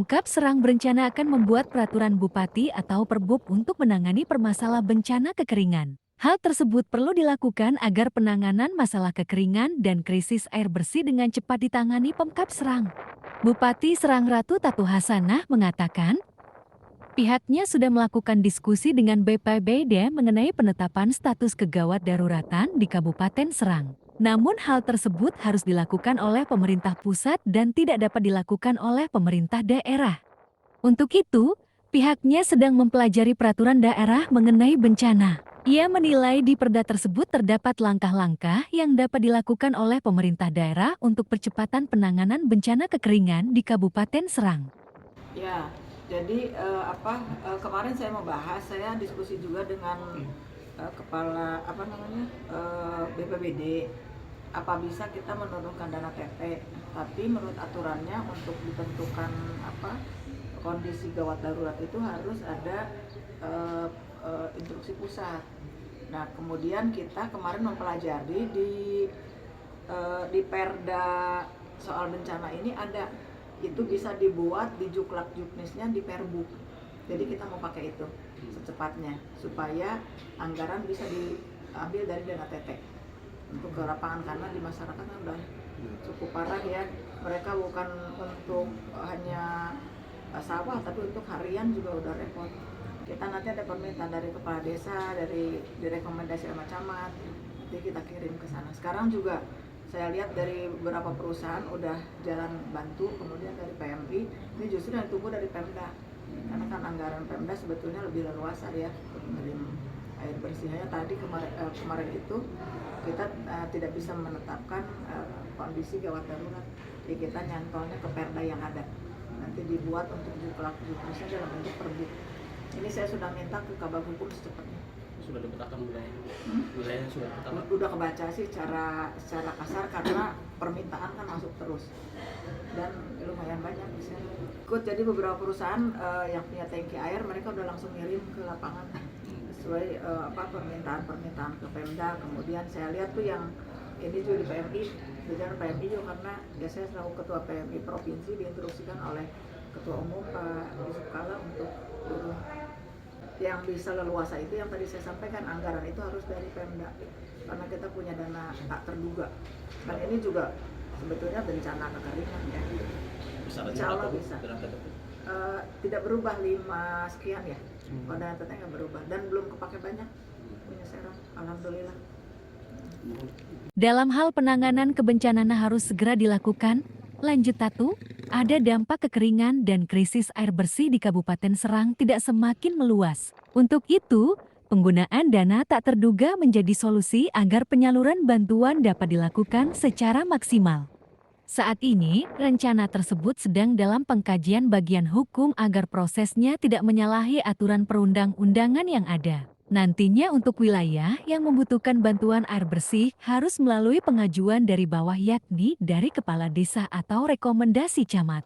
Pemkab Serang berencana akan membuat peraturan bupati atau Perbub untuk menangani permasalahan bencana kekeringan. Hal tersebut perlu dilakukan agar penanganan masalah kekeringan dan krisis air bersih dengan cepat ditangani Pemkab Serang. Bupati Serang Ratu Tatu Hasanah mengatakan, pihaknya sudah melakukan diskusi dengan BPBD mengenai penetapan status kegawat daruratan di Kabupaten Serang. Namun hal tersebut harus dilakukan oleh pemerintah pusat dan tidak dapat dilakukan oleh pemerintah daerah. Untuk itu, pihaknya sedang mempelajari peraturan daerah mengenai bencana. Ia menilai di perda tersebut terdapat langkah-langkah yang dapat dilakukan oleh pemerintah daerah untuk percepatan penanganan bencana kekeringan di Kabupaten Serang. Ya, jadi kemarin saya membahas, saya diskusi juga dengan kepala BPBD, apa bisa kita menurunkan dana TT, tapi menurut aturannya untuk ditentukan kondisi gawat darurat itu harus ada instruksi pusat. Nah, kemudian kita kemarin mempelajari di Perda soal bencana ini ada, itu bisa dibuat di juklak juknisnya di Perbu. Jadi kita mau pakai itu secepatnya supaya anggaran bisa diambil dari dana TT untuk ke lapangan, karena di masyarakat kan udah cukup parah ya. Mereka bukan untuk hanya sawah tapi untuk harian juga udah repot. Kita nanti ada permintaan dari kepala desa, dari direkomendasi sama camat, nanti kita kirim ke sana. Sekarang juga saya lihat dari beberapa perusahaan udah jalan bantu, kemudian dari PMI, ini justru yang tunggu dari Pemda. Karena kan anggaran Pemda sebetulnya lebih leluasa ya untuk mengirim air bersihnya. Tadi kemarin itu kita tidak bisa menetapkan kondisi gawat darurat, jadi kita nyantolnya ke Perda yang ada. Nanti dibuat untuk juknisnya dalam bentuk Perbu. Ini saya sudah minta ke Kabag Hukum secepatnya. Sudah dipetakan wilayahnya? Wilayahnya sudah dipetakan? Udah kebaca sih secara kasar, karena permintaan kan masuk terus dan lumayan banyak bisa ikut. Jadi beberapa perusahaan yang punya tangki air, mereka udah langsung ngirim ke lapangan sesuai permintaan ke Pemda. Kemudian saya lihat tuh yang ini juga di PMI, dengan PMI juga, karena ya saya selaku ketua PMI provinsi diinstruksikan oleh ketua umum Pak Yusuf Kala untuk turun. Yang bisa leluasa itu yang tadi saya sampaikan, anggaran itu harus dari Pemda karena kita punya dana tak terduga. Dan ini juga sebetulnya bencana kekeringan ya. Insya Allah bisa. Tidak berubah 5 sekian ya. Kalau dana teteh nggak berubah dan belum kepake banyak punya Serang, alhamdulillah. Dalam hal penanganan kebencanaan harus segera dilakukan. Lanjut Tatu, ada dampak kekeringan dan krisis air bersih di Kabupaten Serang tidak semakin meluas. Untuk itu, penggunaan dana tak terduga menjadi solusi agar penyaluran bantuan dapat dilakukan secara maksimal. Saat ini, rencana tersebut sedang dalam pengkajian bagian hukum agar prosesnya tidak menyalahi aturan perundang-undangan yang ada. Nantinya untuk wilayah yang membutuhkan bantuan air bersih harus melalui pengajuan dari bawah, yakni dari kepala desa atau rekomendasi camat.